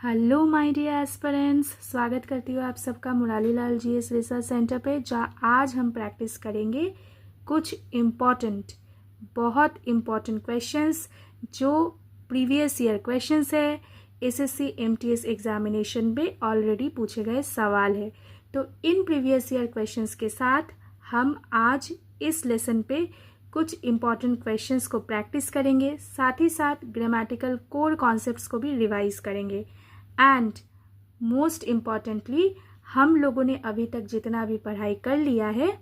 Hello my dear aspirants, स्वागत करती हूँ आप सबका Murari Lal GS research centre पे, जहाँ आज हम प्रैक्टिस करेंगे कुछ बहुत इम्पॉर्टेंट क्वेश्चंस जो प्रीवियस ईयर क्वेश्चंस है। एसएससी एमटीएस एग्जामिनेशन में ऑलरेडी पूछे गए सवाल है। तो इन प्रीवियस ईयर क्वेश्चंस के साथ हम आज इस लेसन पे कुछ इम्पॉर्टेंट क्वेश्चंस को प्रैक्टिस करेंगे, साथ ही साथ ग्रामेटिकल कोर कॉन्सेप्ट्स को भी रिवाइज करेंगे। एंड मोस्ट इम्पॉर्टेंटली, हम लोगों ने अभी तक जितना भी पढ़ाई कर लिया है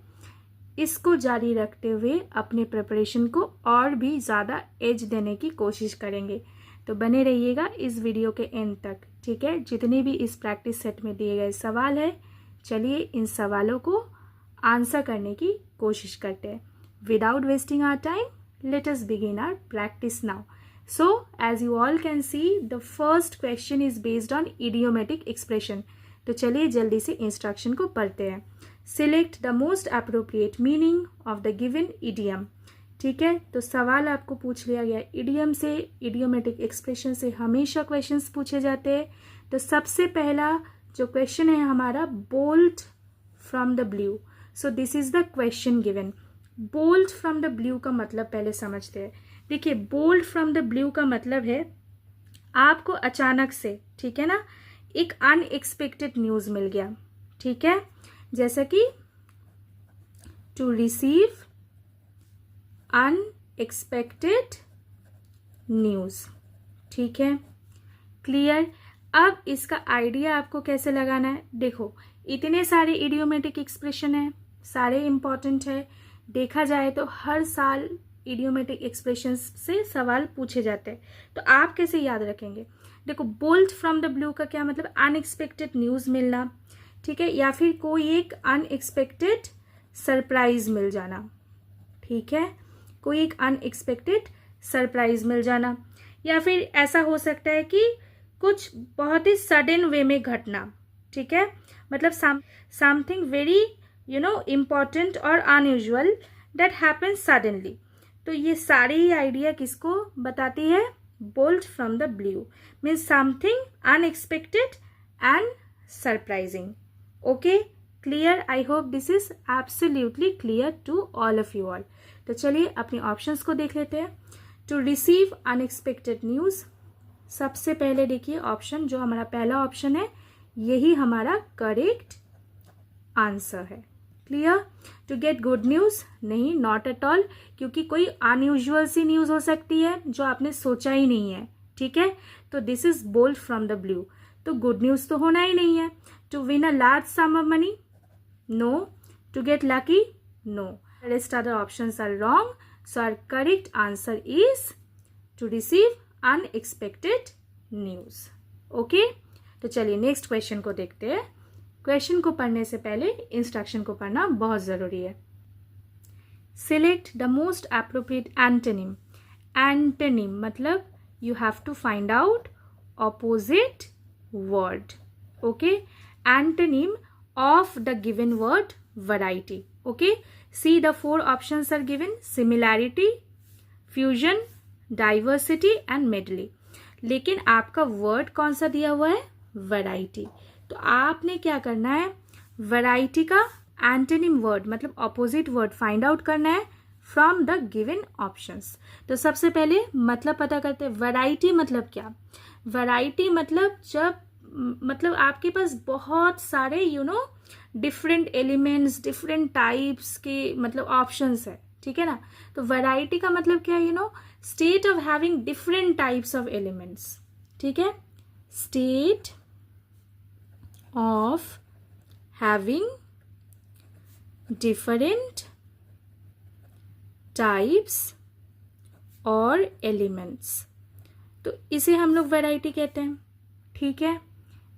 इसको जारी रखते हुए अपने प्रिपरेशन को और भी ज़्यादा एज देने की कोशिश करेंगे। तो बने रहिएगा इस वीडियो के एंड तक, ठीक है। जितने भी इस प्रैक्टिस सेट में दिए गए सवाल है, चलिए इन सवालों को आंसर करने की कोशिश करते हैं। Without wasting our time, let us begin our practice now. So, as you all can see, the first question is based on idiomatic expression. तो चलिए जल्दी से इंस्ट्रक्शन को पढ़ते हैं। Select the most appropriate meaning of the given idiom. ठीक है, तो सवाल आपको पूछ लिया गया इडियम से। इडियोमेटिक एक्सप्रेशन से हमेशा क्वेश्चंस पूछे जाते हैं। तो सबसे पहला जो क्वेश्चन है हमारा, bolt from the blue. So this is the question given. Bolt from the blue का मतलब पहले समझते हैं। देखिए, बोल्ट फ्रॉम द ब्लू का मतलब है आपको अचानक से, ठीक है ना, एक अनएक्सपेक्टेड न्यूज मिल गया, ठीक है। जैसा कि टू रिसीव अनएक्सपेक्टेड न्यूज, ठीक है, क्लियर। अब इसका आइडिया आपको कैसे लगाना है, देखो इतने सारे इडियोमेटिक एक्सप्रेशन है, सारे इंपॉर्टेंट है। देखा जाए तो हर साल इडियोमेटिक एक्सप्रेशंस से सवाल पूछे जाते हैं। तो आप कैसे याद रखेंगे? देखो, बोल्ट फ्रॉम द ब्लू का क्या मतलब? अनएक्सपेक्टेड न्यूज मिलना, ठीक है, या फिर कोई एक अनएक्सपेक्टेड सरप्राइज मिल जाना, ठीक है, कोई एक अनएक्सपेक्टेड सरप्राइज मिल जाना। या फिर ऐसा हो सकता है कि कुछ बहुत ही सडन वे में घटना, ठीक है, मतलब समथिंग वेरी इम्पॉर्टेंट और अनयूजुअल दैट हैपन सडनली। तो ये सारी ही आइडिया किसको बताती है? Bolt from the blue means something unexpected and surprising. Okay, clear? I hope this is absolutely clear to all of you all. तो चलिए अपने ऑप्शंस को देख लेते हैं। टू रिसीव अनएक्सपेक्टेड न्यूज, सबसे पहले देखिए ऑप्शन, जो हमारा पहला ऑप्शन है यही हमारा करेक्ट आंसर है। Clear? To get good news, नहीं, नॉट एट ऑल, क्योंकि कोई अनयूजुअल सी न्यूज हो सकती है जो आपने सोचा ही नहीं है, ठीक है। तो this is bolt from the blue, तो गुड न्यूज तो होना ही नहीं है। To win a large sum of money, no. To get lucky, no. Rest other options are wrong, so our correct answer is to receive unexpected news. Okay, तो चलिए next question को देखते हैं। क्वेश्चन को पढ़ने से पहले इंस्ट्रक्शन को पढ़ना बहुत जरूरी है। Select the most appropriate antonym. Antonym मतलब you have to find out opposite word, okay. Antonym of the given word variety, okay. See the 4 options are given: similarity, fusion, diversity and medley. लेकिन आपका word कौन सा दिया हुआ है? Variety. तो आपने क्या करना है? वैरायटी का एंटोनिम वर्ड मतलब ऑपोजिट वर्ड फाइंड आउट करना है फ्रॉम द गिवन ऑप्शंस। तो सबसे पहले मतलब पता करते हैं। वैरायटी मतलब क्या? वैरायटी मतलब जब आपके पास बहुत सारे डिफरेंट एलिमेंट्स, डिफरेंट टाइप्स के मतलब ऑप्शंस है, ठीक है ना। तो वैरायटी का मतलब क्या है? State of having different types of elements, ठीक है, state of having different types और elements। तो इसे हम लोग वैरायटी कहते हैं, ठीक है।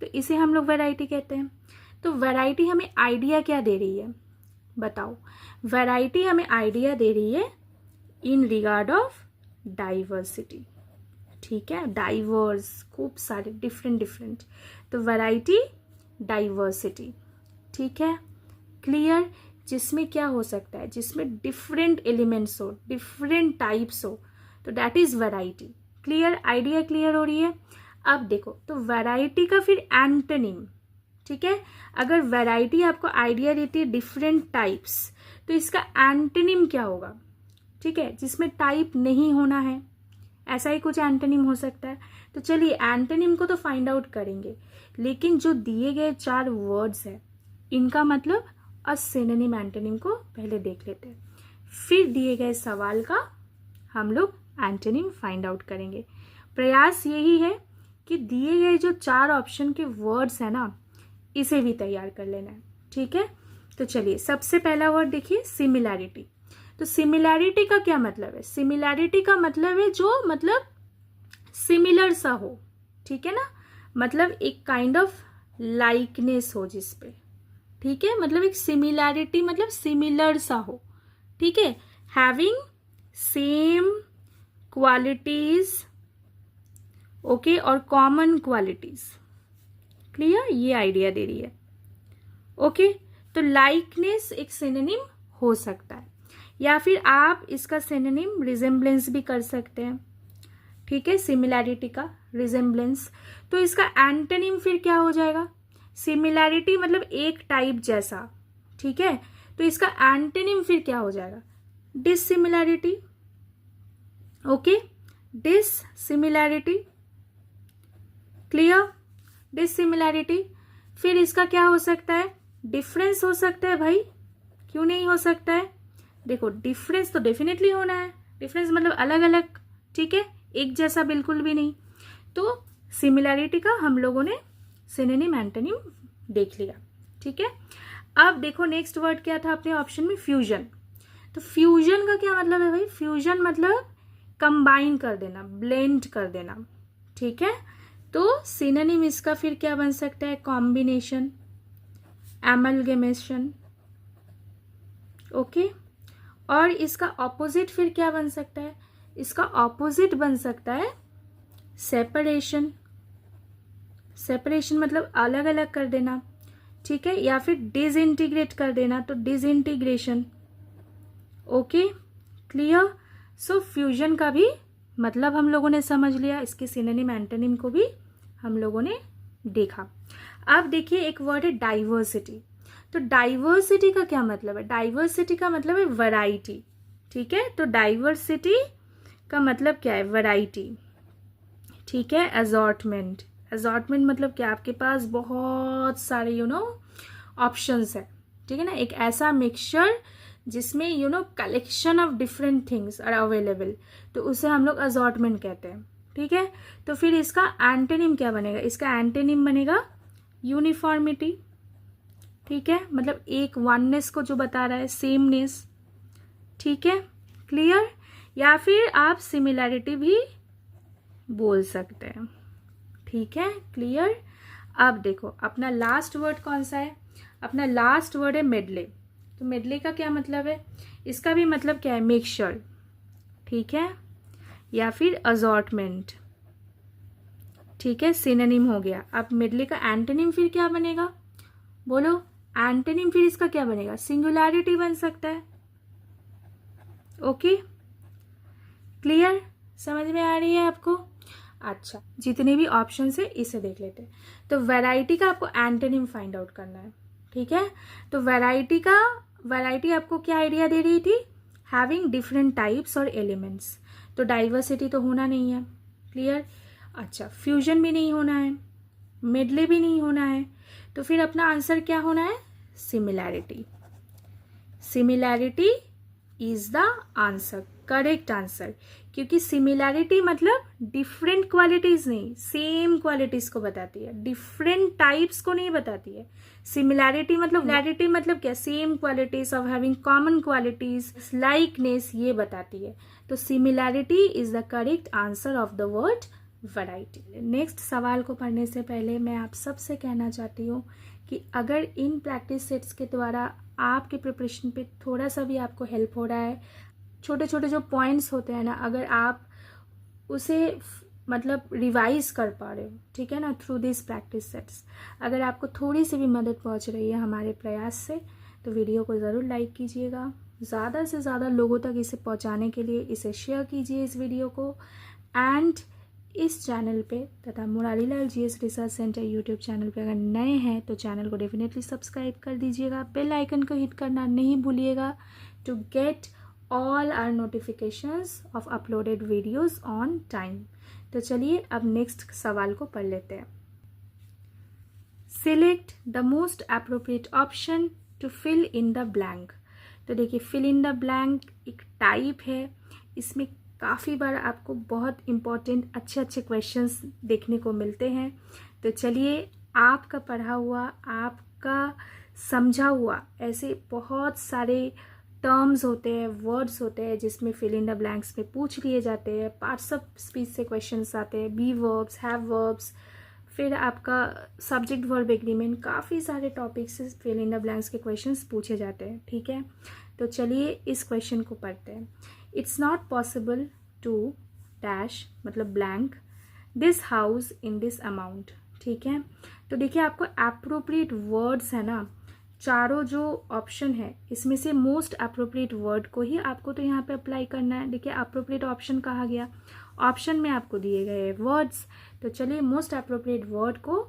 तो इसे हम लोग वैरायटी कहते हैं। तो वैरायटी हमें आइडिया क्या दे रही है? बताओ। वैरायटी हमें आइडिया दे रही है इन रिगार्ड ऑफ डाइवर्सिटी, ठीक है, डाइवर्स, खूब सारे डिफरेंट। तो वैरायटी, डाइवर्सिटी, ठीक है, क्लियर। जिसमें क्या हो सकता है? जिसमें डिफरेंट एलिमेंट्स हो, डिफरेंट टाइप्स हो, तो that is variety. Clear? Idea clear हो रही है? अब देखो, तो वैरायटी का फिर एंटोनिम, ठीक है, अगर वैरायटी आपको आइडिया देती है डिफरेंट टाइप्स, तो इसका एंटोनिम क्या होगा, ठीक है, जिसमें टाइप नहीं होना है, ऐसा ही कुछ एंटोनिम हो सकता है। तो चलिए एंटोनिम को तो फाइंड आउट करेंगे, लेकिन जो दिए गए 4 वर्ड्स है इनका मतलब और सिनोनिम एंटोनिम को पहले देख लेते हैं, फिर दिए गए सवाल का हम लोग एंटोनिम फाइंड आउट करेंगे। प्रयास यही है कि दिए गए जो 4 ऑप्शन के वर्ड्स है ना, इसे भी तैयार कर लेना है, ठीक है। तो चलिए सबसे पहला वर्ड देखिए, सिमिलैरिटी। तो सिमिलैरिटी का क्या मतलब है, सिमिलैरिटी का मतलब है जो मतलब सिमिलर सा हो, ठीक है ना, मतलब एक काइंड ऑफ लाइकनेस हो जिस पे, ठीक है, मतलब एक सिमिलैरिटी मतलब सिमिलर सा हो, ठीक है, हैविंग सेम क्वालिटीज, ओके, और कॉमन क्वालिटीज, क्लियर, ये आइडिया दे रही है, ओके। तो लाइकनेस एक सिनोनिम हो सकता है, या फिर आप इसका सिनोनिम रिजेम्बलेंस भी कर सकते हैं, ठीक है, सिमिलैरिटी का रिजेम्बलेंस। तो इसका एंटोनिम फिर क्या हो जाएगा, सिमिलैरिटी मतलब एक टाइप जैसा, ठीक है, तो इसका एंटोनिम फिर क्या हो जाएगा, dissimilarity, okay, dissimilarity, clear, dissimilarity. फिर इसका क्या हो सकता है, डिफरेंस हो सकता है भाई, क्यों नहीं हो सकता है, देखो डिफरेंस तो डेफिनेटली होना है, डिफरेंस मतलब अलग अलग, ठीक है, एक जैसा बिल्कुल भी नहीं। तो सिमिलैरिटी का हम लोगों ने सिनोनिम एंटोनिम देख लिया, ठीक है। अब देखो नेक्स्ट वर्ड क्या था अपने ऑप्शन में, फ्यूजन। तो फ्यूजन का क्या मतलब है भाई, फ्यूजन मतलब कंबाइन कर देना, ब्लेंड कर देना, ठीक है। तो सिनोनिम इसका फिर क्या बन सकता है, कॉम्बिनेशन, एमलगेमेशन, ओके। और इसका ऑपोजिट फिर क्या बन सकता है, इसका ऑपोजिट बन सकता है सेपरेशन, सेपरेशन मतलब अलग अलग कर देना, ठीक है, या फिर डिसइंटीग्रेट कर देना, तो डिसइंटीग्रेशन, ओके, क्लियर। सो फ्यूजन का भी मतलब हम लोगों ने समझ लिया, इसके सिनोनिम एंटोनिम को भी हम लोगों ने देखा। अब देखिए एक वर्ड है डाइवर्सिटी। तो डाइवर्सिटी का क्या मतलब है, डाइवर्सिटी का मतलब है वैरायटी, ठीक है, तो डाइवर्सिटी का मतलब क्या है, वैरायटी, ठीक है। असॉर्टमेंट, असॉर्टमेंट मतलब क्या, आपके पास बहुत सारे ऑप्शंस है, ठीक है ना, एक ऐसा मिक्सचर जिसमें collection of different things are available, तो उसे हम लोग असॉर्टमेंट कहते हैं, ठीक है। तो फिर इसका एंटोनिम क्या बनेगा, इसका एंटोनिम बनेगा यूनिफॉर्मिटी, ठीक है, मतलब एक वननेस को जो बता रहा है, सेमनेस, ठीक है, क्लियर। या फिर आप सिमिलैरिटी भी बोल सकते हैं, ठीक है, क्लियर। अब देखो अपना लास्ट वर्ड कौन सा है, अपना लास्ट वर्ड है मेडले। तो मेडले का क्या मतलब है, इसका भी मतलब क्या है, मिक्सचर, ठीक है, या फिर असॉर्टमेंट, ठीक है, सिनोनिम हो गया। अब मेडले का एंटोनिम फिर क्या बनेगा, बोलो, एंटोनिम फिर इसका क्या बनेगा, सिंगुलैरिटी बन सकता है, ओके, क्लियर, समझ में आ रही है आपको। अच्छा, जितने भी ऑप्शन है इसे देख लेते हैं। तो वैरायटी का आपको एंटोनिम फाइंड आउट करना है, ठीक है। तो वैरायटी आपको क्या आइडिया दे रही थी, हैविंग डिफरेंट टाइप्स और एलिमेंट्स, तो डाइवर्सिटी तो होना नहीं है, क्लियर। अच्छा, फ्यूजन भी नहीं होना है, मेडले भी नहीं होना है, तो फिर अपना आंसर क्या होना है, similarity, similarity is the answer, correct answer, क्योंकि सिमिलैरिटी मतलब डिफरेंट क्वालिटीज नहीं, सेम क्वालिटीज को बताती है, डिफरेंट टाइप्स को नहीं बताती है। सिमिलैरिटी मतलब क्या, same qualities of having common qualities, likeness, ये बताती है। तो similarity is the correct answer of the word variety. Next सवाल को पढ़ने से पहले मैं आप सबसे कहना चाहती हूँ कि अगर इन प्रैक्टिस सेट्स के द्वारा आपके प्रिपरेशन पे थोड़ा सा भी आपको हेल्प हो रहा है, छोटे छोटे जो पॉइंट्स होते हैं ना, अगर आप उसे मतलब रिवाइज कर पा रहे हो, ठीक है ना, थ्रू दिस प्रैक्टिस सेट्स, अगर आपको थोड़ी सी भी मदद पहुंच रही है हमारे प्रयास से, तो वीडियो को ज़रूर लाइक कीजिएगा, ज़्यादा से ज़्यादा लोगों तक इसे पहुंचाने के लिए इसे शेयर कीजिए इस वीडियो को, एंड इस चैनल पे तथा Murari Lal GS research centre YouTube channel पे अगर नए हैं तो चैनल को डेफिनेटली सब्सक्राइब कर दीजिएगा, बेल आइकन को हिट करना नहीं भूलिएगा to get all our notifications of uploaded videos on time. तो चलिए अब नेक्स्ट सवाल को पढ़ लेते हैं। Select the most appropriate option to fill in the blank. तो देखिए फिल इन द ब्लैंक एक टाइप है, इसमें काफ़ी बार आपको बहुत इम्पोर्टेंट अच्छे क्वेश्चंस देखने को मिलते हैं। तो चलिए आपका पढ़ा हुआ, आपका समझा हुआ ऐसे बहुत सारे टर्म्स होते हैं, वर्ड्स होते हैं जिसमें फिल इन द ब्लैंक्स में पूछ लिए जाते हैं। पार्ट्स ऑफ स्पीच से क्वेश्चंस आते हैं, बी वर्ब्स, हैव वर्ब्स, फिर आपका सब्जेक्ट वर्ब एग्रीमेंट, काफ़ी सारे टॉपिक्स से फिल इन द ब्लैंक्स के क्वेश्चंस पूछे जाते हैं। ठीक है, तो चलिए इस क्वेश्चन को पढ़ते हैं। It's not possible to dash मतलब blank this house in this amount. ठीक है, तो देखिए आपको अप्रोप्रिएट वर्ड्स है ना, चारों जो ऑप्शन है इसमें से मोस्ट अप्रोप्रिएट वर्ड को ही आपको तो यहाँ पे अप्लाई करना है। देखिए अप्रोप्रिएट ऑप्शन कहा गया, ऑप्शन में आपको दिए गए वर्ड्स। तो चलिए मोस्ट अप्रोप्रिएट वर्ड को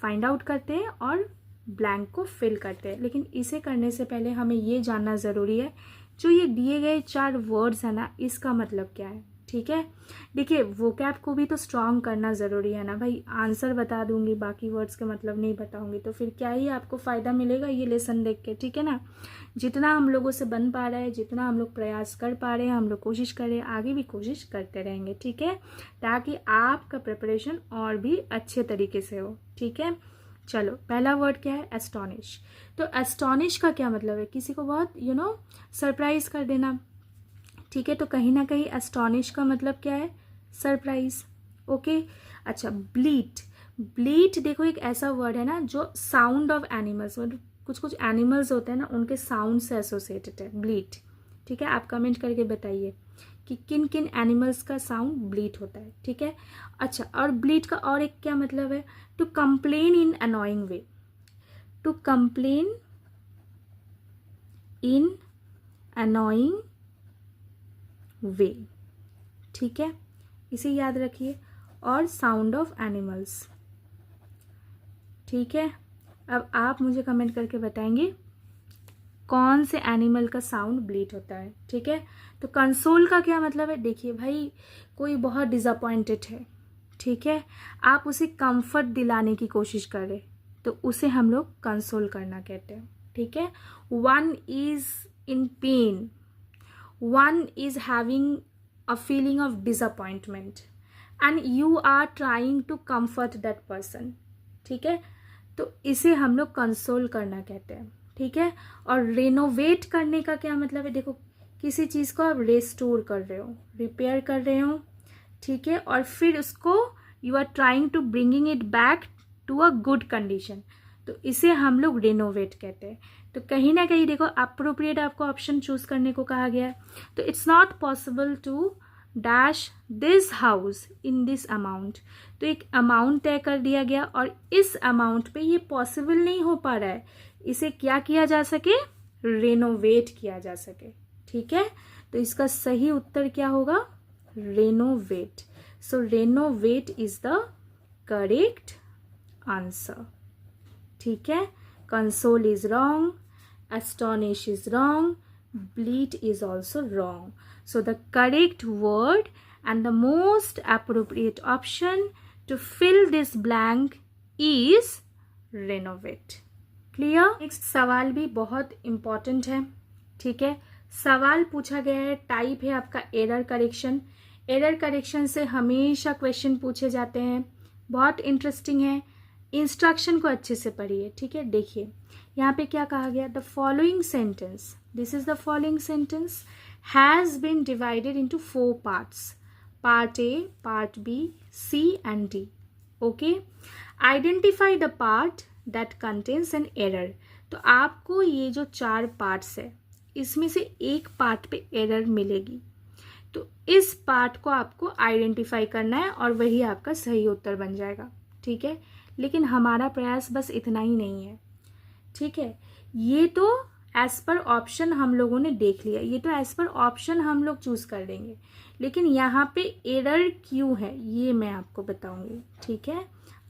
फाइंड आउट करते हैं और ब्लैंक को फिल करते हैं। लेकिन इसे करने से पहले हमें ये जानना ज़रूरी है जो ये दिए गए 4 वर्ड्स है ना, इसका मतलब क्या है। ठीक है, देखिए वोकैब को भी तो स्ट्रॉन्ग करना ज़रूरी है ना भाई। आंसर बता दूंगी, बाकी वर्ड्स के मतलब नहीं बताऊंगी तो फिर क्या ही आपको फ़ायदा मिलेगा ये लेसन देख के। ठीक है ना, जितना हम लोगों से बन पा रहा है, जितना हम लोग प्रयास कर पा रहे हैं, हम लोग कोशिश कर रहे हैं, आगे भी कोशिश करते रहेंगे। ठीक है, ताकि आपका प्रिपरेशन और भी अच्छे तरीके से हो। ठीक है, चलो पहला वर्ड क्या है, एस्टॉनिश। तो एस्टॉनिश का क्या मतलब है, किसी को बहुत सरप्राइज कर देना। ठीक है, तो कहीं ना कहीं एस्टॉनिश का मतलब क्या है, सरप्राइज। ओके, अच्छा ब्लीट। ब्लीट देखो एक ऐसा वर्ड है ना जो साउंड ऑफ एनिमल्स, मतलब कुछ एनिमल्स होते हैं ना उनके साउंड से एसोसिएटेड है ब्लीट। ठीक है, आप कमेंट करके बताइए कि किन किन एनिमल्स का साउंड ब्लीट होता है। ठीक है, अच्छा और ब्लीट का और एक क्या मतलब है, to complain in annoying way. To complain in annoying way. ठीक है, इसे याद रखिए। और साउंड ऑफ एनिमल्स। ठीक है, अब आप मुझे कमेंट करके बताएंगे कौन से एनिमल का साउंड ब्लीट होता है। ठीक है, तो कंसोल का क्या मतलब है, देखिए भाई कोई बहुत डिसअपॉइंटेड है, ठीक है, आप उसे कंफर्ट दिलाने की कोशिश करें तो उसे हम लोग कंसोल करना कहते हैं। ठीक है, one is in pen, one is having a feeling of disappointment and you are trying to comfort that person। ठीक है, तो इसे हम लोग कंसोल करना कहते हैं। ठीक है, और रेनोवेट करने का क्या मतलब है, देखो किसी चीज़ को आप रेस्टोर कर रहे हो, रिपेयर कर रहे हो। ठीक है, और फिर उसको you are trying to bringing it back to a good condition, तो इसे हम लोग रेनोवेट कहते हैं। तो कहीं ना कहीं देखो अप्रोप्रिएट आपको ऑप्शन चूज करने को कहा गया है। तो it's not possible to dash this house in this amount. तो एक अमाउंट तय कर दिया गया और इस अमाउंट पे ये पॉसिबल नहीं हो पा रहा है, इसे क्या किया जा सके, रेनोवेट किया जा सके। ठीक है, तो इसका सही उत्तर क्या होगा, renovate. So renovate is the correct answer. ठीक है, console is wrong, astonish is wrong, bleat is also wrong. So the correct word and the most appropriate option to fill this blank is renovate. Clear? Next सवाल भी बहुत important है। ठीक है, सवाल पूछा गया है, टाइप है आपका एरर करेक्शन। एरर करेक्शन से हमेशा क्वेश्चन पूछे जाते हैं, बहुत इंटरेस्टिंग है। इंस्ट्रक्शन को अच्छे से पढ़िए। ठीक है, देखिए यहाँ पे क्या कहा गया, the following sentence, this is the following sentence has been divided into 4 parts, part A, part B, C and D. Okay, identify the part that contains an error. तो आपको ये जो 4 पार्ट्स है इसमें से एक पार्ट पे एरर मिलेगी, तो इस पार्ट को आपको आइडेंटिफाई करना है और वही आपका सही उत्तर बन जाएगा। ठीक है, लेकिन हमारा प्रयास बस इतना ही नहीं है। ठीक है, ये तो एज पर ऑप्शन हम लोगों ने देख लिया, ये तो एज पर ऑप्शन हम लोग चूज कर लेंगे, लेकिन यहाँ पे एरर क्यों है ये मैं आपको बताऊंगी, ठीक है।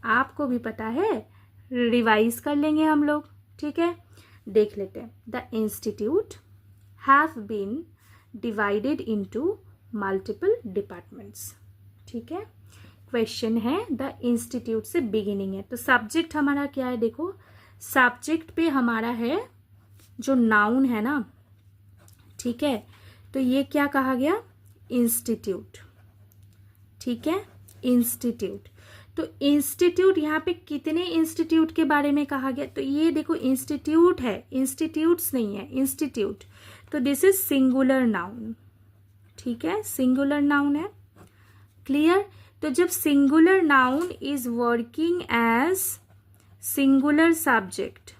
आपको भी पता है, रिवाइज कर लेंगे हम लोग, ठीक है। देख लेते हैं। The institute have been divided into multiple departments, ठीक है। क्वेश्चन है द इंस्टीट्यूट से बिगिनिंग है, तो सब्जेक्ट हमारा क्या है, देखो सब्जेक्ट पे हमारा है जो नाउन है ना, ठीक है। तो ये क्या कहा गया, इंस्टीट्यूट, ठीक है, इंस्टीट्यूट। तो इंस्टीट्यूट यहाँ पे कितने इंस्टीट्यूट के बारे में कहा गया, तो ये देखो इंस्टीट्यूट है, इंस्टीट्यूट्स नहीं है, इंस्टीट्यूट। तो दिस इज सिंगुलर नाउन, ठीक है, सिंगुलर नाउन है, क्लियर। तो जब singular noun is working as singular subject,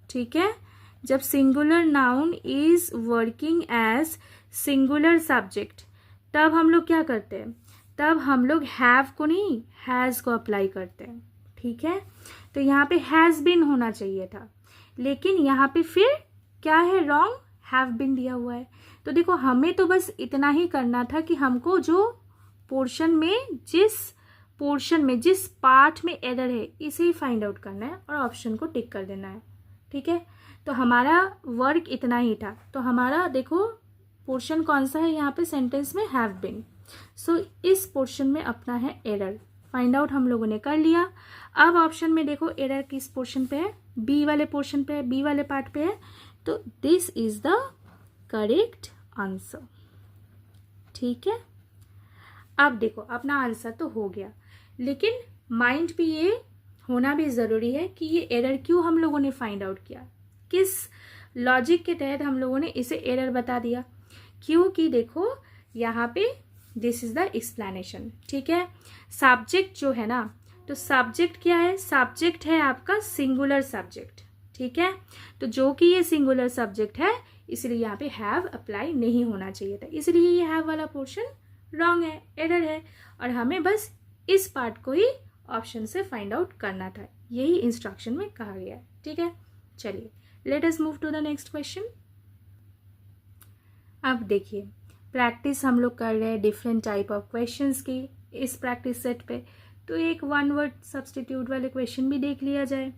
ठीक है, जब singular noun is working as singular subject, तब हम लोग क्या करते हैं, तब हम लोग हैव को नहीं हैज़ को अप्लाई करते हैं, ठीक है। तो यहाँ पे हैज़ बिन होना चाहिए था, लेकिन यहाँ पे फिर क्या है, रॉन्ग, हैव बिन दिया हुआ है। तो देखो हमें तो बस इतना ही करना था कि हमको जो पोर्शन में, जिस पार्ट में एरर है इसे ही फाइंड आउट करना है और ऑप्शन को टिक कर देना है, ठीक है। तो हमारा वर्क इतना ही था। तो हमारा देखो पोर्शन कौन सा है यहाँ पे सेंटेंस में, हैव बीन। सो इस पोर्शन में अपना है एरर, फाइंड आउट हम लोगों ने कर लिया। अब ऑप्शन में देखो एरर किस पोर्शन पे है, बी वाले पोर्शन पे है, बी वाले पार्ट पे है। तो this is the correct answer, ठीक है। अब देखो अपना आंसर तो हो गया, लेकिन माइंड पे ये होना भी जरूरी है कि ये एरर क्यों हम लोगों ने फाइंड आउट किया, किस लॉजिक के तहत हम लोगों ने इसे एरर बता दिया। क्योंकि देखो यहाँ पे दिस इज द एक्सप्लेनेशन, ठीक है। सब्जेक्ट जो है ना, तो सब्जेक्ट क्या है, सब्जेक्ट है आपका सिंगुलर सब्जेक्ट, ठीक है। तो जो कि ये सिंगुलर सब्जेक्ट है, इसलिए यहाँ पे हैव अप्लाई नहीं होना चाहिए था, इसलिए ये हैव वाला पोर्शन रॉन्ग है, एरर है, और हमें बस इस पार्ट को ही ऑप्शन से फाइंड आउट करना था, यही इंस्ट्रक्शन में कहा गया है, ठीक है। चलिए let us move to the next question. अब देखिए प्रैक्टिस हम लोग कर रहे हैं डिफरेंट टाइप ऑफ क्वेश्चंस की इस प्रैक्टिस सेट पे, तो एक वन वर्ड सब्सटीट्यूट वाले क्वेश्चन भी देख लिया जाए।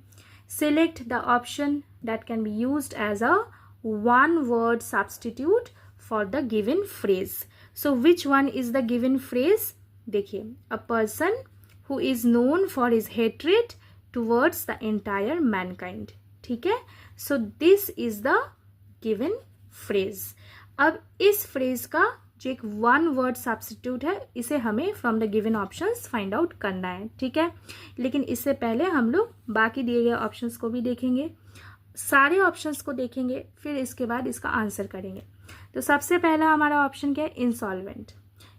Select the option that can be used as a one word substitute for the given phrase. So which one is the given phrase, देखिए a person who is known for his hatred towards the entire mankind, ठीक है। So this is the given phrase. अब इस phrase का जो एक one word substitute है, इसे हमें from the given options find out करना है, ठीक है। लेकिन इससे पहले हम लोग बाकी दिए गए ऑप्शंस को भी देखेंगे, सारे ऑप्शंस को देखेंगे, फिर इसके बाद इसका आंसर करेंगे। तो सबसे पहला हमारा ऑप्शन क्या है, इंसॉल्वेंट।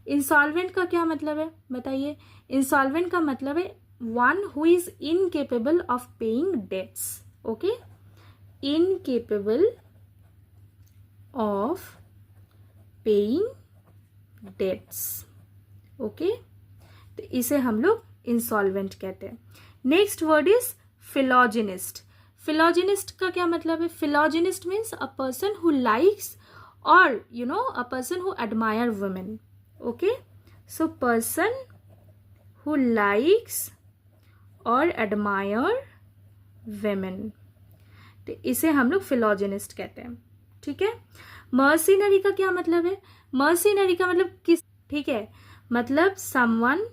इंसॉल्वेंट का क्या मतलब है बताइए, इंसॉल्वेंट का मतलब है one who is incapable of paying debts, okay, incapable of paying debts, okay. तो इसे हम लोग इंसॉल्वेंट कहते हैं। Next word is philogynist. Philogynist का क्या मतलब है, philogynist means a person who likes और you know a person who admire women, okay. So person who likes और एडमायर वेमेन, तो इसे हम लोग फिलोजिनिस्ट कहते हैं, ठीक है। मर्सिनरी का क्या मतलब है, मर्सिनरी का मतलब किस, ठीक है, मतलब समवन,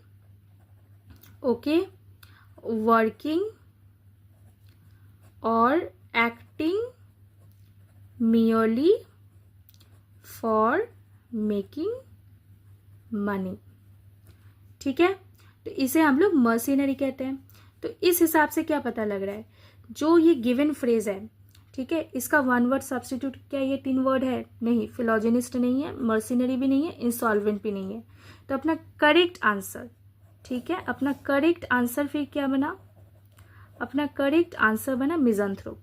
ओके, वर्किंग और acting merely for making money, ठीक है। तो इसे हम लोग मर्सिनरी कहते हैं। तो इस हिसाब से क्या पता लग रहा है, जो ये गिवन फ्रेज है, ठीक है, इसका वन वर्ड सब्स्टिट्यूट क्या ये तीन वर्ड है, नहीं, फिलोजिनिस्ट नहीं है, मर्सिनरी भी नहीं है, इंसॉल्वेंट भी नहीं है। तो अपना करेक्ट आंसर, ठीक है, अपना करेक्ट आंसर फिर क्या बना, अपना करेक्ट आंसर बना misanthrope,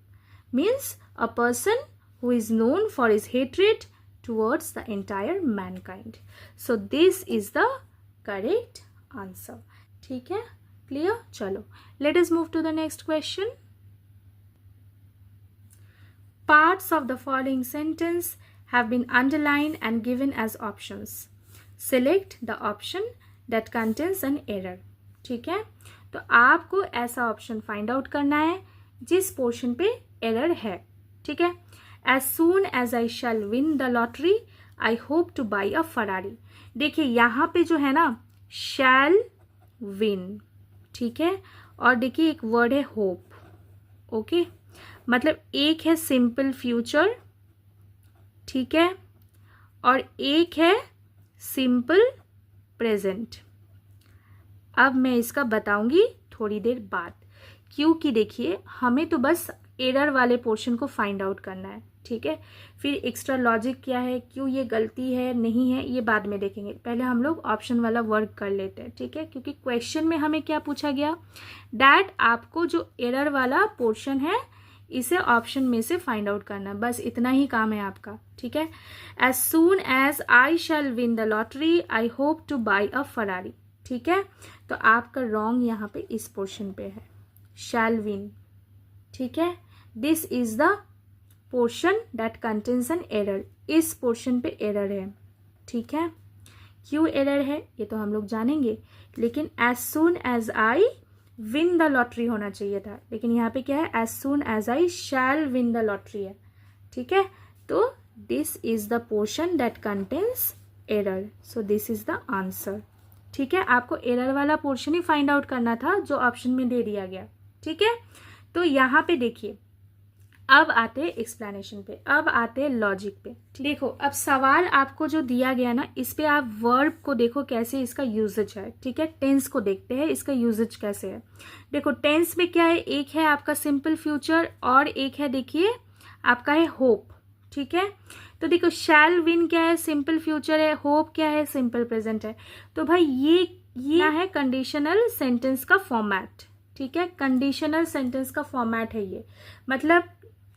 means a person who is known for his hatred towards the entire mankind. So this is the correct answer, ठीक है, क्लियर। चलो let us move to the next question. parts of the following sentence have been underlined and given as options. Select the option that contains an error. ठीक है, तो आपको ऐसा option find out करना है जिस पोर्शन पे एरर है. ठीक है. As soon as I shall win the lottery, I hope to buy a Ferrari. देखिए यहाँ पे जो है ना shall win, ठीक है, और देखिए एक वर्ड है hope. ओके, मतलब एक है सिंपल फ्यूचर, ठीक है, और एक है सिंपल प्रेजेंट. अब मैं इसका बताऊंगी थोड़ी देर बाद, क्योंकि देखिए हमें तो बस एरर वाले पोर्शन को फाइंड आउट करना है. ठीक है, फिर एक्स्ट्रा लॉजिक क्या है, क्यों ये गलती है नहीं है, ये बाद में देखेंगे. पहले हम लोग ऑप्शन वाला वर्क कर लेते हैं. ठीक है, क्योंकि क्वेश्चन में हमें क्या पूछा गया, दैट आपको जो एरर वाला पोर्शन है इसे ऑप्शन में से फाइंड आउट करना. बस इतना ही काम है आपका. ठीक है. As soon as I shall win the lottery I hope to buy a Ferrari. ठीक है, तो आपका रॉन्ग यहाँ पे इस पोर्शन पे है, शैल विन. ठीक है, this is the portion that contains an error. इस पोर्शन पे एरर है. ठीक है, क्यों एरर है ये तो हम लोग जानेंगे, लेकिन as soon as I win the lottery होना चाहिए था, लेकिन यहाँ पे क्या है, as soon as I shall win the lottery है. ठीक है, तो this is the portion that contains error, so this is the answer. ठीक है, आपको एरर वाला पोर्शन ही फाइंड आउट करना था जो ऑप्शन में दे दिया गया. ठीक है, तो यहाँ पे देखिए अब आते हैं एक्सप्लेनेशन पे, अब आते हैं लॉजिक पे. देखो अब सवाल आपको जो दिया गया ना, इस पे आप वर्ब को देखो कैसे इसका यूजेज है. ठीक है, टेंस को देखते हैं इसका यूजेज कैसे है. देखो टेंस में क्या है, एक है आपका सिंपल फ्यूचर और एक है देखिए आपका है होप. ठीक है, तो देखो शैल विन क्या है, सिंपल फ्यूचर है, होप क्या है, सिंपल प्रेजेंट है. तो भाई ये है कंडीशनल सेंटेंस का फॉर्मेट. ठीक है, कंडीशनल सेंटेंस का फॉर्मेट है ये. मतलब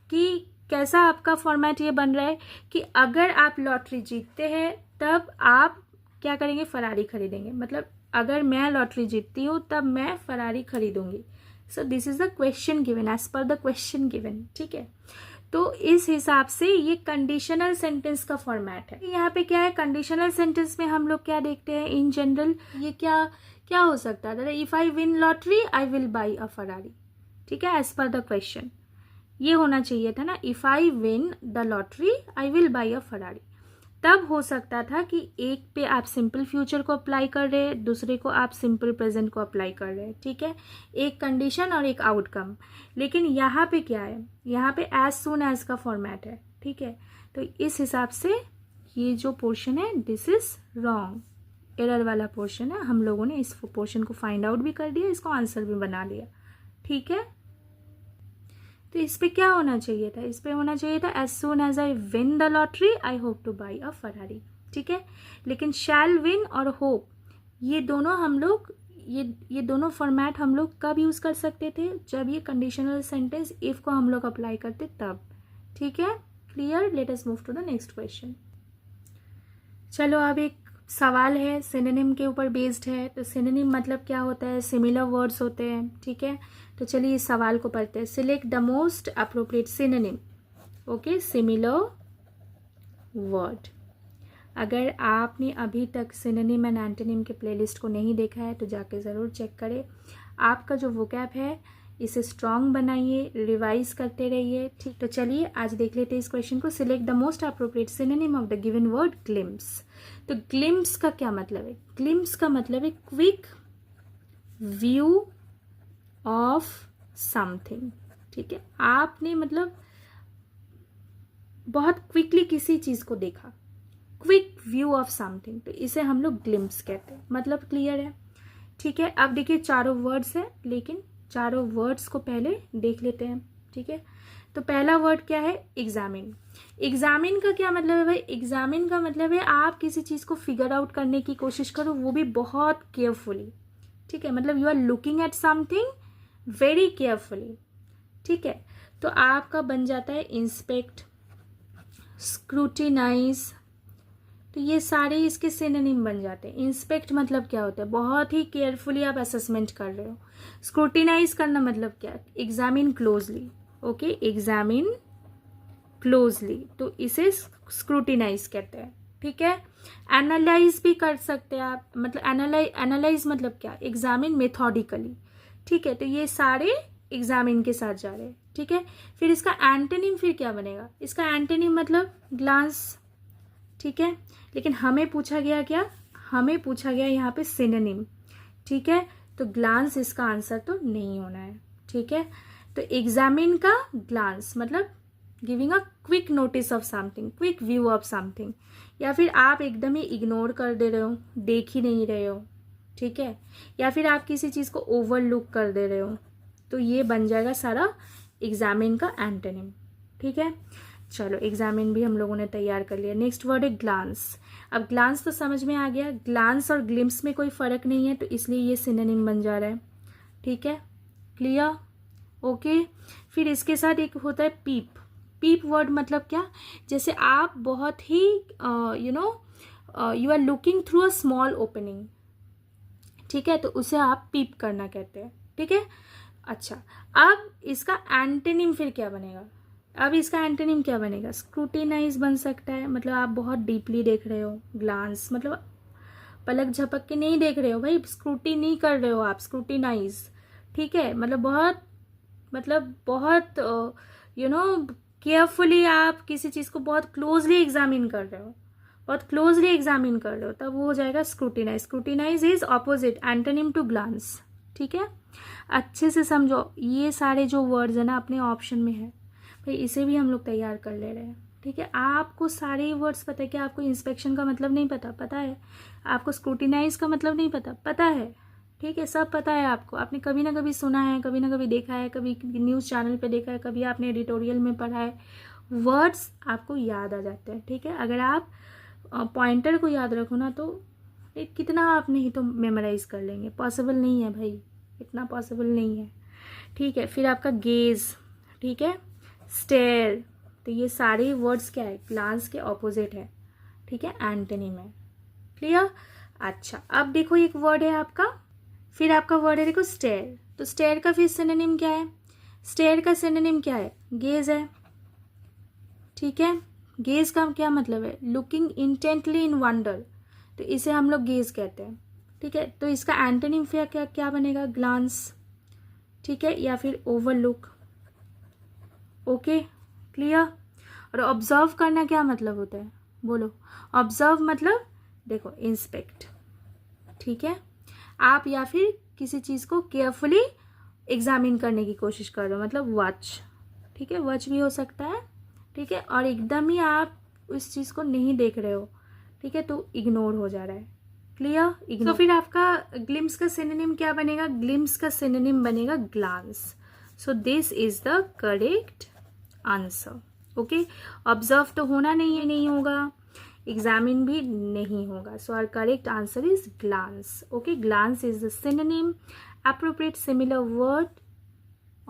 कि कैसा आपका फॉर्मेट ये बन रहा है कि अगर आप लॉटरी जीतते हैं तब आप क्या करेंगे, फरारी खरीदेंगे. मतलब अगर मैं लॉटरी जीतती हूँ तब मैं फरारी खरीदूंगी. So this is the question given, as per the question given. ठीक है, तो इस हिसाब से ये कंडीशनल सेंटेंस का फॉर्मेट है. यहाँ पे क्या है, कंडीशनल सेंटेंस में हम लोग क्या देखते हैं इन जनरल, ये क्या हो सकता है, if I win lottery I will by a Ferrari. ठीक है, एज पर द क्वेश्चन ये होना चाहिए था ना, if I win the lottery I will by a Ferrari. तब हो सकता था कि एक पे आप सिंपल फ्यूचर को अप्लाई कर रहे हैं, दूसरे को आप सिंपल प्रेजेंट को अप्लाई कर रहे हैं. ठीक है, एक कंडीशन और एक आउटकम. लेकिन यहाँ पे क्या है, यहाँ पे एज सून एज का फॉर्मेट है. ठीक है, तो इस हिसाब से ये जो पोर्शन है दिस इज रॉन्ग, एरर वाला पोर्शन है. हम लोगों ने इस पोर्शन को फाइंड आउट भी कर दिया, इसको आंसर भी बना लिया. ठीक है, तो इस पे क्या होना चाहिए था, इस पे होना चाहिए था as soon as I win the lottery I hope to buy a Ferrari. ठीक है, लेकिन शैल विन और होप ये दोनों हम लोग ये दोनों फॉर्मेट हम लोग कब यूज कर सकते थे, जब ये कंडीशनल सेंटेंस इफ को हम लोग अप्लाई करते तब. ठीक है, clear. Let us move to the next question. चलो अब एक सवाल है सिनोनिम के ऊपर बेस्ड है. तो सिनोनिम मतलब क्या होता है, सिमिलर वर्ड्स होते हैं. ठीक है, तो चलिए इस सवाल को पढ़ते हैं. Select the most appropriate synonym. Okay, similar word. अगर आपने अभी तक सिनोनिम एंड एंटोनिम के प्लेलिस्ट को नहीं देखा है तो जाके ज़रूर चेक करें. आपका जो वोकैब है इसे स्ट्रॉन्ग बनाइए, रिवाइज करते रहिए. ठीक, तो चलिए आज देख लेते हैं इस क्वेश्चन को. Select the most appropriate synonym of the given word glimpse. तो ग्लिम्स का क्या मतलब है, ग्लिम्स का मतलब है क्विक व्यू ऑफ समथिंग. ठीक है, आपने मतलब बहुत क्विकली किसी चीज को देखा, क्विक व्यू ऑफ समथिंग, तो इसे हम लोग ग्लिम्स कहते हैं. मतलब क्लियर है. ठीक है, अब देखिए चारों वर्ड्स है, लेकिन चारों वर्ड्स को पहले देख लेते हैं. ठीक है, तो पहला वर्ड क्या है, एग्जामिन. एग्जामिन का क्या मतलब है भाई, एग्जामिन का मतलब है आप किसी चीज को फिगर आउट करने की कोशिश करो, वो भी बहुत केयरफुली. ठीक है, मतलब you are looking at something very carefully. ठीक है, तो आपका बन जाता है इंस्पेक्ट, स्क्रूटिनाइज. तो ये सारे इसके सिनोनिम बन जाते हैं. इंस्पेक्ट मतलब क्या होता है, बहुत ही केयरफुली आप असेसमेंट कर रहे हो. स्क्रूटिनाइज करना मतलब क्या, examine closely. Okay, examine closely, तो इसे स्क्रूटिनाइज कहते हैं। ठीक है, एनालाइज भी कर सकते हैं आप, मतलब एनालाइज मतलब क्या, एग्जामिन मेथोडिकली। ठीक है, तो ये सारे एग्जामिन के साथ जा रहे हैं। ठीक है, फिर इसका एंटोनिम फिर क्या बनेगा, इसका एंटोनिम मतलब ग्लांस। ठीक है, लेकिन हमें पूछा गया क्या, हमें पूछा गया यहाँ पे सिनोनिम। ठीक है, तो ग्लांस इसका आंसर तो नहीं होना है। ठीक है, तो एग्जामिन का ग्लांस मतलब giving a quick notice of something, quick view of something, या फिर आप एकदम ही इग्नोर कर दे रहे हो, देख ही नहीं रहे हो। ठीक है, या फिर आप किसी चीज़ को ओवरलुक कर दे रहे हो, तो ये बन जाएगा सारा एग्जामिन का एंटोनिम। ठीक है, चलो एग्जामिन भी हम लोगों ने तैयार कर लिया। नेक्स्ट वर्ड है ग्लांस। अब ग्लांस तो समझ में आ गया, ग्लांस और ग्लिम्स में कोई फर्क नहीं है, तो इसलिए ये सिनोनिम बन जा रहा है। ठीक है, क्लियर, ओके। फिर इसके साथ एक होता है पीप। पीप वर्ड मतलब क्या, जैसे आप बहुत ही you are looking through a small opening. ठीक है, तो उसे आप पीप करना कहते हैं। ठीक है, अच्छा, अब इसका एंटोनिम फिर क्या बनेगा, अब इसका एंटोनिम क्या बनेगा, स्क्रूटिनाइज बन सकता है, मतलब आप बहुत डीपली देख रहे हो। ग्लांस मतलब पलक झपक के नहीं देख रहे हो भाई, स्क्रूटी नहीं कर रहे हो आप, स्क्रूटिनाइज। ठीक है, मतलब बहुत केयरफुली आप किसी चीज़ को बहुत क्लोजली एग्जामिन कर रहे हो, बहुत क्लोजली एग्जामिन कर रहे हो, तब वो हो जाएगा scrutinise. Scrutinise is opposite antonym to glance. ठीक है, अच्छे से समझो, ये सारे जो वर्ड्स है ना अपने ऑप्शन में है भाई, इसे भी हम लोग तैयार कर ले रहे हैं। ठीक है, आपको सारे वर्ड्स पता है कि आपको इंस्पेक्शन का मतलब नहीं पता, पता है आपको, स्क्रूटिनाइज का मतलब नहीं पता, पता है। ठीक है, सब पता है आपको, आपने कभी ना कभी सुना है, कभी ना कभी देखा है, कभी न्यूज़ चैनल पे देखा है, कभी आपने एडिटोरियल में पढ़ा है, वर्ड्स आपको याद आ जाते हैं। ठीक है, अगर आप पॉइंटर को याद रखो ना, तो कितना आप नहीं तो मेमोराइज कर लेंगे, पॉसिबल नहीं है भाई, इतना पॉसिबल नहीं है। ठीक है, फिर आपका गेज, ठीक है, स्टेयर, तो ये सारे वर्ड्स क्या है, ग्लांस के ऑपोजिट है। ठीक है, एंटोनिम है। क्लियर, अच्छा, अब देखो एक वर्ड है आपका, फिर आपका वर्ड है देखो स्टेयर, तो स्टेयर का फिर सिनोनिम क्या है, स्टेयर का सिनोनिम क्या है, गेज है। ठीक है, गेज का क्या मतलब है, लुकिंग इंटेंटली इन वंडर, तो इसे हम लोग गेज कहते हैं। ठीक है, तो इसका एंटोनिम फिर क्या क्या बनेगा, ग्लांस। ठीक है, या फिर ओवरलुक। Okay, clear. और ऑब्जर्व करना क्या मतलब होता है, बोलो, ऑब्जर्व मतलब देखो इंस्पेक्ट। ठीक है, आप या फिर किसी चीज़ को केयरफुली एग्जामिन करने की कोशिश कर रहे हो, मतलब वॉच। ठीक है, वॉच भी हो सकता है। ठीक है, और एकदम ही आप उस चीज़ को नहीं देख रहे हो, ठीक है, तो इग्नोर हो जा रहा है। Clear, ignore. तो फिर आपका ग्लिम्स का सिनोनिम क्या बनेगा, ग्लिम्स का सिनोनिम बनेगा glance. So this is the correct answer. Okay, observe तो होना नहीं होगा, एग्जामिन भी नहीं होगा, so our correct answer is glance. Okay, glance is the synonym, appropriate similar word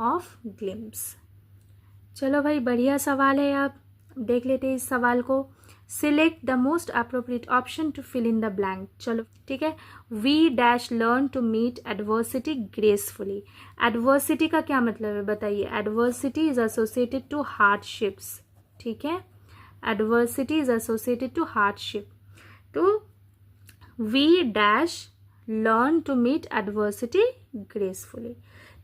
of glimpse. चलो भाई, बढ़िया सवाल है, आप देख लेते हैं इस सवाल को। Select the most appropriate option to fill in the blank. चलो ठीक है, we dash learn to meet adversity gracefully. Adversity का क्या मतलब है बताइए, adversity is associated to hardships. ठीक है, adversity is associated to hardship, तो we dash learn to meet adversity gracefully,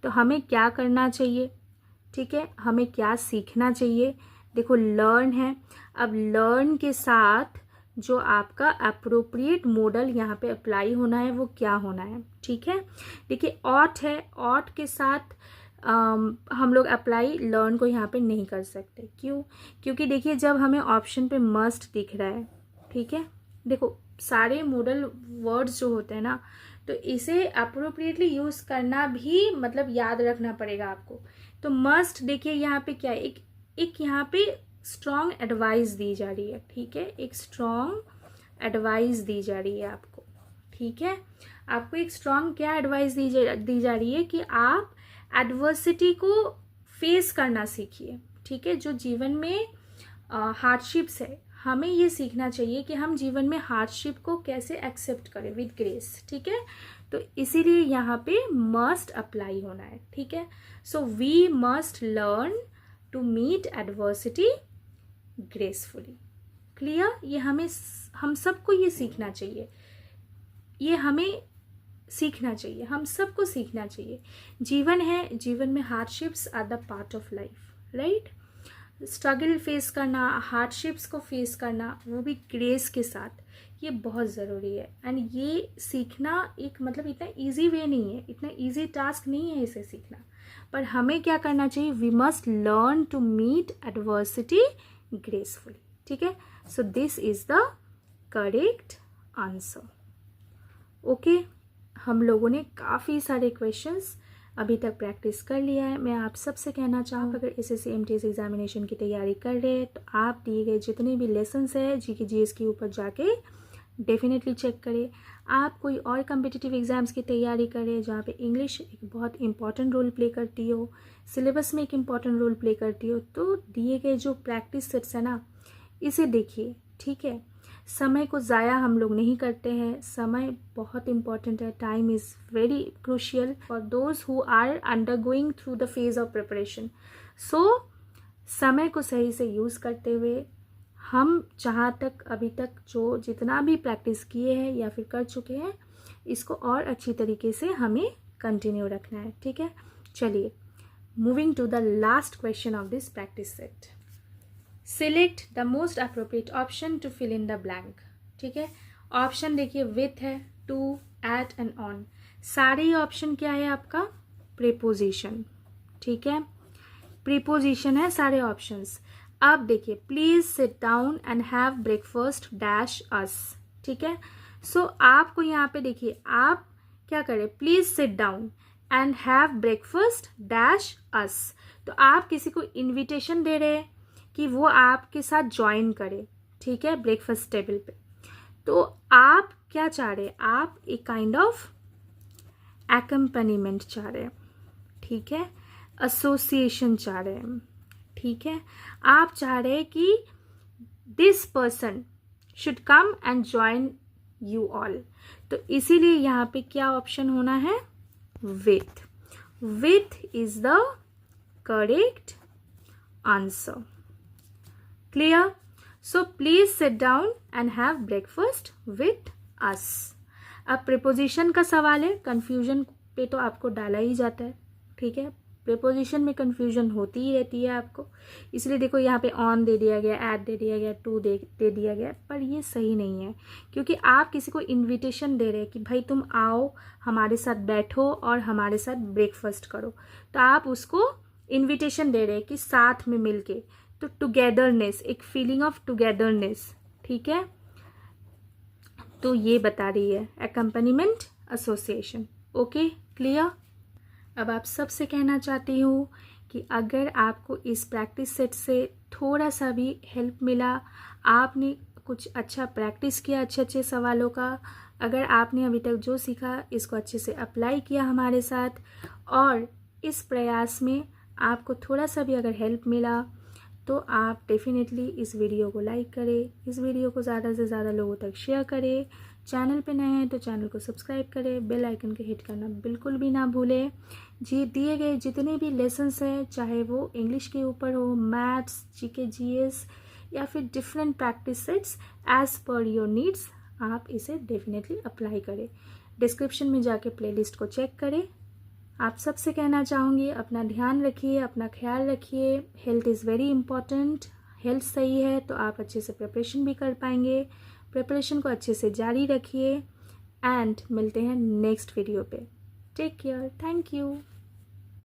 तो हमें क्या करना चाहिए, ठीक है, हमें क्या सीखना चाहिए। देखो लर्न है, अब लर्न के साथ जो आपका अप्रोप्रिएट मॉडल यहाँ पे अप्लाई होना है वो क्या होना है। ठीक है, देखिए ऑट है, ऑट के साथ हम लोग अप्लाई लर्न को यहाँ पे नहीं कर सकते। क्यों, क्योंकि देखिए जब हमें ऑप्शन पे मस्ट दिख रहा है, ठीक है, देखो सारे मॉडल वर्ड्स जो होते हैं ना, तो इसे अप्रोप्रिएटली यूज़ करना भी मतलब याद रखना पड़ेगा आपको। तो मस्ट देखिए यहाँ पे क्या है, एक यहाँ पे स्ट्रॉन्ग एडवाइस दी जा रही है। ठीक है, एक स्ट्रॉन्ग एडवाइस दी जा रही है आपको। ठीक है, आपको एक स्ट्रॉन्ग क्या एडवाइस दी जा रही है कि आप एडवर्सिटी को फेस करना सीखिए। ठीक है, जो जीवन में हार्डशिप्स है, हमें ये सीखना चाहिए कि हम जीवन में हार्डशिप को कैसे एक्सेप्ट करें विद ग्रेस। ठीक है, तो इसीलिए यहाँ पे मस्ट अप्लाई होना है। ठीक है, so we must learn to meet adversity gracefully. Clear? ये हम सबको ये सीखना चाहिए, ये हमें सीखना चाहिए, हम सबको सीखना चाहिए। जीवन है, जीवन में hardships are the part of life, right? Struggle face करना, हार्डशिप्स को फेस करना, वो भी ग्रेस के साथ, ये बहुत ज़रूरी है। एंड ये सीखना एक मतलब इतना इजी वे नहीं है, इतना इजी टास्क नहीं है इसे सीखना, पर हमें क्या करना चाहिए? We must learn to meet adversity gracefully. ठीक है, so this is the correct answer. Okay, हम लोगों ने काफ़ी सारे क्वेश्चंस अभी तक प्रैक्टिस कर लिया है। मैं आप सबसे कहना चाहूँ, अगर SSC MTS एग्जामिनेशन की तैयारी कर रहे हैं तो आप दिए गए जितने भी लेसन्स है GK GS के ऊपर जाके डेफिनेटली चेक करें। आप कोई और कम्पिटिटिव एग्ज़ाम्स की तैयारी करें जहाँ पे इंग्लिश एक बहुत इंपॉर्टेंट रोल प्ले करती हो, सिलेबस में एक इम्पॉर्टेंट रोल प्ले करती हो, तो दिए गए जो प्रैक्टिस सेट्स है ना, इसे देखिए। ठीक है, समय को ज़ाया हम लोग नहीं करते हैं, समय बहुत इंपॉर्टेंट है। Time is very crucial for those who are undergoing through the phase of preparation. So समय को सही से यूज़ करते हुए हम जहाँ तक अभी तक जो जितना भी प्रैक्टिस किए हैं या फिर कर चुके हैं, इसको और अच्छी तरीके से हमें कंटिन्यू रखना है। ठीक है, चलिए moving to the last question of this practice set. Select the most appropriate option to fill in the blank. ठीक है, ऑप्शन देखिए, विथ है, टू, एट एंड ऑन। सारे ही ऑप्शन क्या है आपका? प्रीपोजिशन। ठीक है, प्रीपोजिशन है सारे ऑप्शंस। अब देखिए, please sit down and have breakfast dash us. ठीक है, सो आपको यहाँ पे देखिए, आप क्या करें? Please sit down and have breakfast dash us. तो आप किसी को इन्विटेशन दे रहे हैं कि वो आपके साथ ज्वाइन करे, ठीक है, ब्रेकफास्ट टेबल पे। तो आप क्या चाह रहे हैं? आप एक काइंड ऑफ एक्कम्पनीमेंट चाह रहे हैं, ठीक है, एसोसिएशन चाह रहे हैं, ठीक है। आप चाह रहे हैं कि this person should come and join you all. तो इसीलिए यहाँ पे क्या ऑप्शन होना है? With. With is the correct answer. Clear? So please sit down and have breakfast with us. अब प्रीपोजिशन का सवाल है, कंफ्यूजन पे तो आपको डाला ही जाता है, ठीक है। प्रीपोजिशन में कंफ्यूजन होती ही रहती है आपको, इसलिए देखो यहाँ पे ऑन दे दिया गया, एट दे दिया गया, टू दे दिया गया, पर ये सही नहीं है, क्योंकि आप किसी को इन्विटेशन दे रहे हैं कि भाई तुम आओ, हमारे साथ बैठो और हमारे साथ ब्रेकफास्ट करो। तो आप उसको इन्विटेशन दे रहे हैं कि साथ में मिलके, तो टुगेदरनेस, एक फीलिंग ऑफ टुगेदरनेस, ठीक है। तो ये बता रही है एक्कम्पनीमेंट एसोसिएशन। Okay, clear? अब आप सबसे कहना चाहती हूँ कि अगर आपको इस प्रैक्टिस सेट से थोड़ा सा भी हेल्प मिला, आपने कुछ अच्छा प्रैक्टिस किया अच्छे अच्छे सवालों का, अगर आपने अभी तक जो सीखा इसको अच्छे से अप्लाई किया हमारे साथ, और इस प्रयास में आपको थोड़ा सा भी अगर हेल्प मिला, तो आप डेफिनेटली इस वीडियो को लाइक करें, इस वीडियो को ज़्यादा से ज़्यादा लोगों तक शेयर करें। चैनल पे नए हैं तो चैनल को सब्सक्राइब करें, बेल आइकन को हिट करना बिल्कुल भी ना भूलें। जी, दिए गए जितने भी लेसन्स हैं, चाहे वो इंग्लिश के ऊपर हो, मैथ्स, GK GS या फिर different practice sets, as per your needs, आप इसे डेफिनेटली अप्लाई करें। डिस्क्रिप्शन में जाके प्लेलिस्ट को चेक करें। आप सबसे कहना चाहूँगी, अपना ध्यान रखिए, अपना ख्याल रखिए। Health is very important. Health सही है तो आप अच्छे से प्रिपरेशन भी कर पाएंगे। प्रिपरेशन को अच्छे से जारी रखिए एंड मिलते हैं नेक्स्ट वीडियो पे। Take care, thank you.